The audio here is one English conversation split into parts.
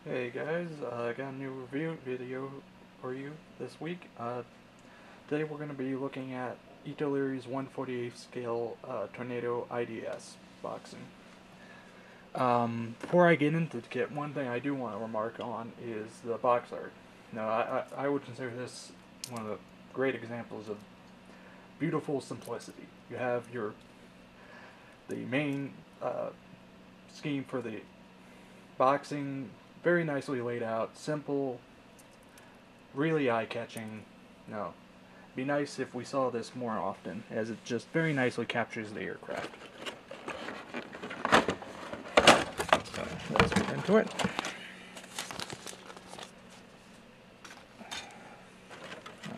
Hey guys, I got a new review video for you this week. Today we're going to be looking at Italeri's 1/48 scale Tornado IDS boxing. Before I get into the kit, one thing I do want to remark on is the box art. Now, I would consider this one of the great examples of beautiful simplicity. You have the main scheme for the boxing, very nicely laid out, simple, really eye-catching. No, be nice if we saw this more often, as it just very nicely captures the aircraft. So let's get into it.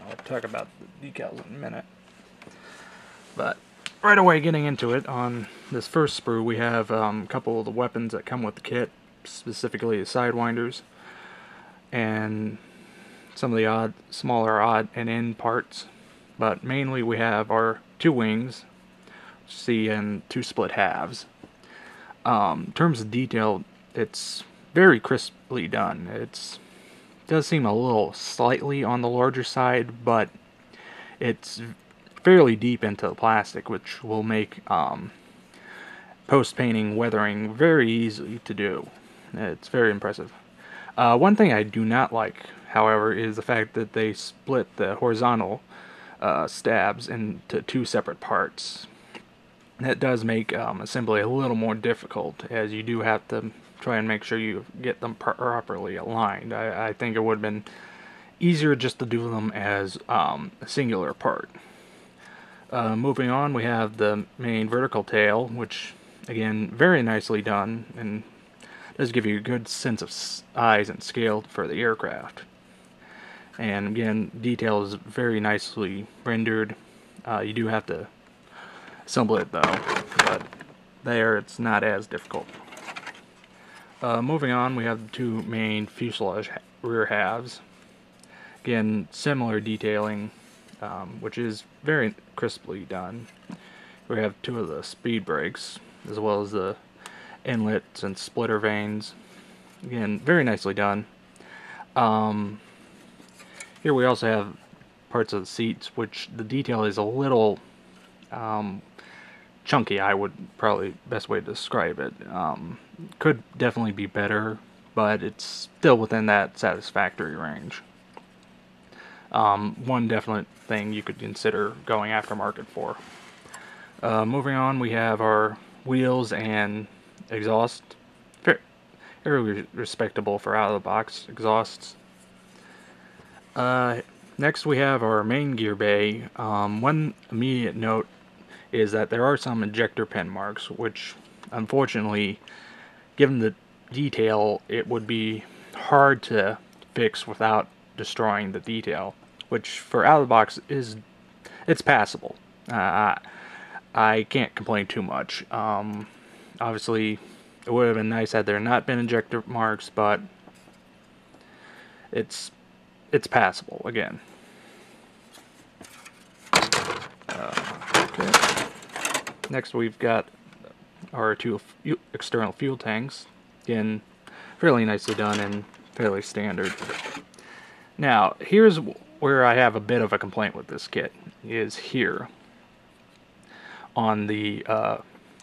I'll talk about the decals in a minute, but right away getting into it, on this first sprue we have a couple of the weapons that come with the kit, specifically the sidewinders and some of the smaller odd and end parts, but mainly we have our two wings, which you see in two split halves. In terms of detail, it's very crisply done. It does seem a little slightly on the larger side, but it's fairly deep into the plastic, which will make post-painting weathering very easy to do. It's very impressive. One thing I do not like, however, is the fact that they split the horizontal stabs into two separate parts. That does make assembly a little more difficult, as you do have to try and make sure you get them properly aligned. I think it would have been easier just to do them as a singular part. Moving on, we have the main vertical tail, which again very nicely done and does give you a good sense of size and scale for the aircraft. And again, detail is very nicely rendered. You do have to assemble it though, but there it's not as difficult. Moving on, we have the two main fuselage rear halves. Again, similar detailing, which is very crisply done. We have two of the speed brakes, as well as the inlets and splitter vanes. Again, very nicely done. Here we also have parts of the seats, which the detail is a little chunky, I would probably best way to describe it. Could definitely be better, but it's still within that satisfactory range. One definite thing you could consider going aftermarket for. Moving on, we have our wheels and exhaust. Very respectable for out-of-the-box exhausts. Next we have our main gear bay. One immediate note is that there are some ejector pin marks, which unfortunately, given the detail, it would be hard to fix without destroying the detail, which for out of the box it's passable. I can't complain too much. Obviously it would have been nice had there not been ejector marks, but it's passable again. Okay. Next we've got our two external fuel tanks. Again, fairly nicely done and fairly standard. Now, here's where I have a bit of a complaint with this kit, is here on the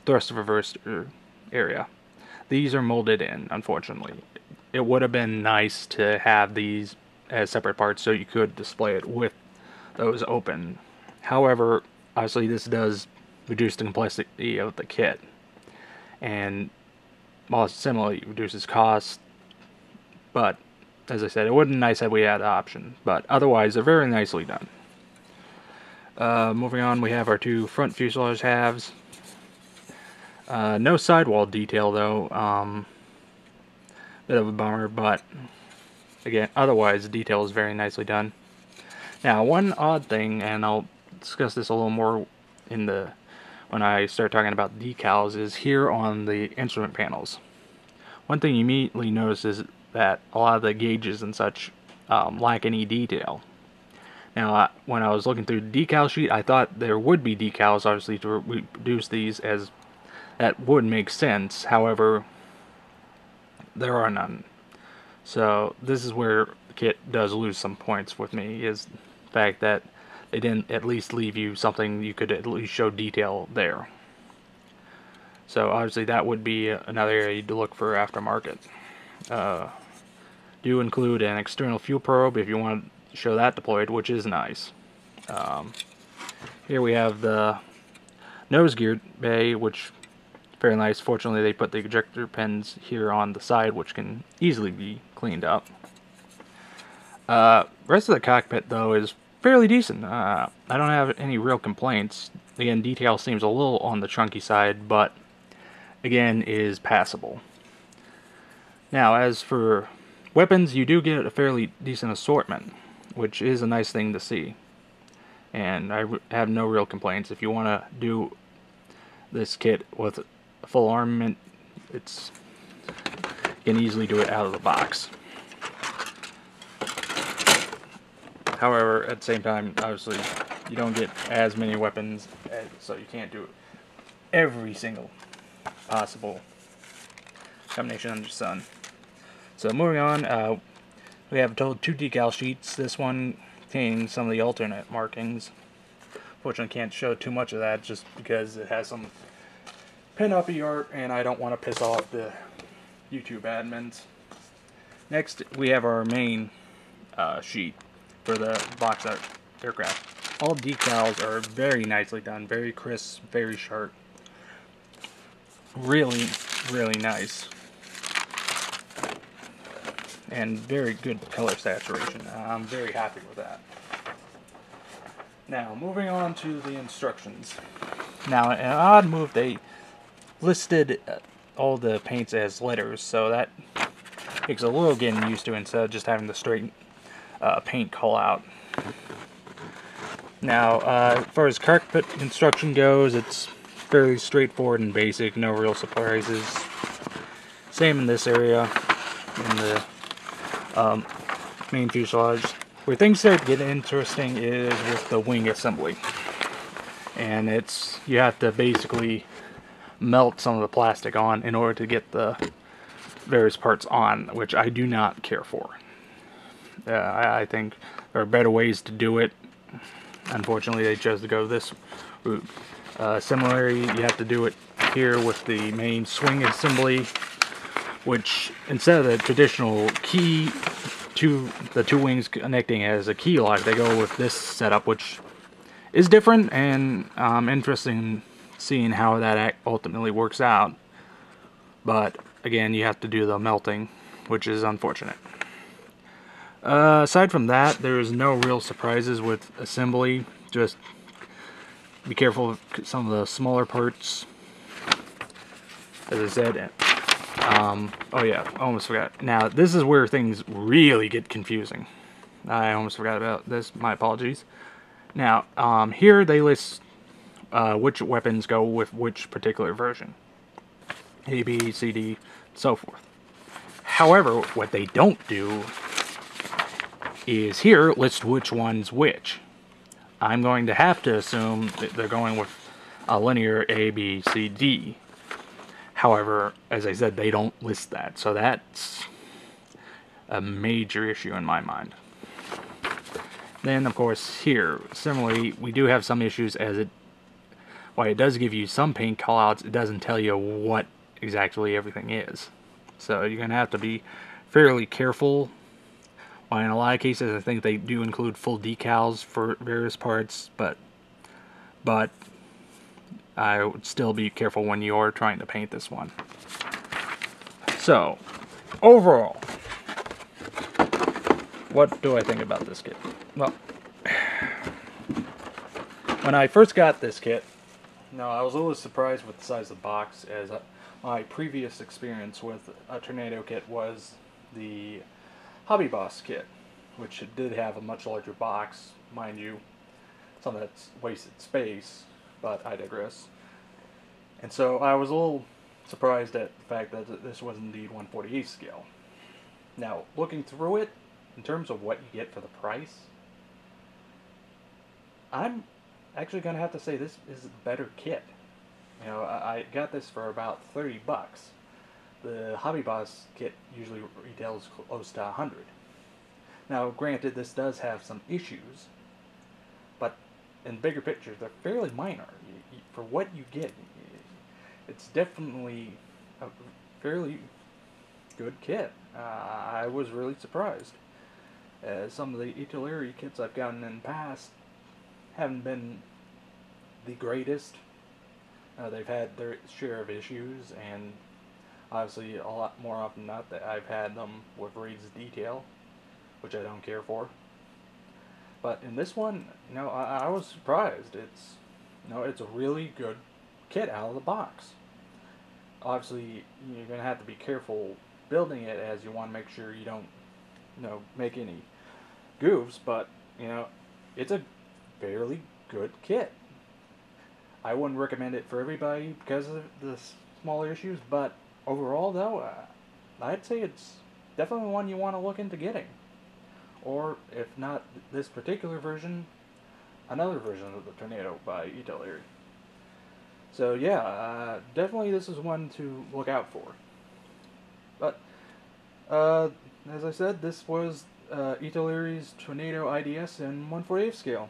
thrust reverser area. These are molded in, unfortunately. It would have been nice to have these as separate parts so you could display it with those open. However, obviously this does reduce the complexity of the kit, and similarly reduces cost, but as I said, it would have been nice had we had the option, but otherwise they're very nicely done. Moving on, we have our two front fuselage halves. No sidewall detail though, bit of a bummer, but again, otherwise the detail is very nicely done. Now, one odd thing, and I'll discuss this a little more when I start talking about decals, is here on the instrument panels. One thing you immediately notice is that a lot of the gauges and such lack any detail. Now, when I was looking through the decal sheet, I thought there would be decals, obviously, to reproduce these, as that would make sense. However, there are none. So this is where the kit does lose some points with me, is the fact that they didn't at least leave you something you could at least show detail there. So obviously that would be another area to look for aftermarket. Do include an external fuel probe if you want to show that deployed, which is nice. Here we have the nose gear bay, which is very nice. Fortunately, they put the ejector pins here on the side, which can easily be cleaned up. Rest of the cockpit, though, is fairly decent. I don't have any real complaints. Again, detail seems a little on the chunky side, but again, is passable. Now, as for weapons, you do get a fairly decent assortment, which is a nice thing to see. And I have no real complaints. If you want to do this kit with full armament, you can easily do it out of the box. However, at the same time, obviously, you don't get as many weapons, so you can't do every single possible combination under the sun. So moving on, we have a total of 2 decal sheets. This one containing some of the alternate markings. Fortunately, can't show too much of that just because it has some pin-uppy art, and I don't want to piss off the YouTube admins. Next, we have our main sheet for the box art aircraft. All decals are very nicely done, very crisp, very sharp. Really, really nice. And very good color saturation. I'm very happy with that. Now, moving on to the instructions. Now, an odd move, they listed all the paints as letters, so that takes a little getting used to instead of just having the straight paint call out. Now, as far as cockpit construction goes, it's fairly straightforward and basic, no real surprises. Same in this area, in the main fuselage. Where things start to get interesting is with the wing assembly. And you have to basically melt some of the plastic on in order to get the various parts on, which I do not care for. I think there are better ways to do it. Unfortunately, they chose to go this route. Similarly, you have to do it here with the main swing assembly, which instead of the traditional key to the 2 wings connecting as a key lock, they go with this setup, which is different and interesting seeing how that ultimately works out. But again, you have to do the melting, which is unfortunate. Aside from that, there's no real surprises with assembly. Just be careful of some of the smaller parts. As I said, oh yeah, I almost forgot. Now, this is where things really get confusing. I almost forgot about this. My apologies. Now, here they list which weapons go with which particular version. A, B, C, D, so forth. However, what they don't do is here list which one's which. I'm going to have to assume that they're going with a linear A, B, C, D. However, as I said, they don't list that, so that's a major issue in my mind. Then, of course, here, similarly, we do have some issues while it does give you some paint callouts, it doesn't tell you what exactly everything is. So you're going to have to be fairly careful. While in a lot of cases, I think they do include full decals for various parts, but I would still be careful when you're trying to paint this one. So, overall, what do I think about this kit? Well, when I first got this kit, I was a little surprised with the size of the box, as my previous experience with a Tornado kit was the Hobby Boss kit, which did have a much larger box, mind you. Some of that's wasted space, but I digress. And so I was a little surprised at the fact that this was indeed 1/48 scale. Now, looking through it, in terms of what you get for the price, I'm actually going to have to say this is a better kit. I got this for about $30. The Hobby Boss kit usually retails close to 100. Now, granted, this does have some issues, but in bigger pictures, they're fairly minor. For what you get, it's definitely a fairly good kit. I was really surprised. Some of the Italeri kits I've gotten in the past haven't been the greatest. They've had their share of issues, and obviously a lot more often than not that I've had them with raised detail, which I don't care for. But in this one, I was surprised. It's a really good kit out of the box. Obviously, you're gonna have to be careful building it, as you want to make sure you don't, make any goofs. But it's a fairly good kit. I wouldn't recommend it for everybody because of the smaller issues, but overall, though, I'd say it's definitely one you want to look into getting. Or, if not this particular version, another version of the Tornado by Italeri. So, yeah, definitely this is one to look out for. But, as I said, this was Italeri's Tornado IDS in 1/48 scale.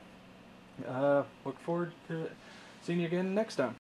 Look forward to seeing you again next time.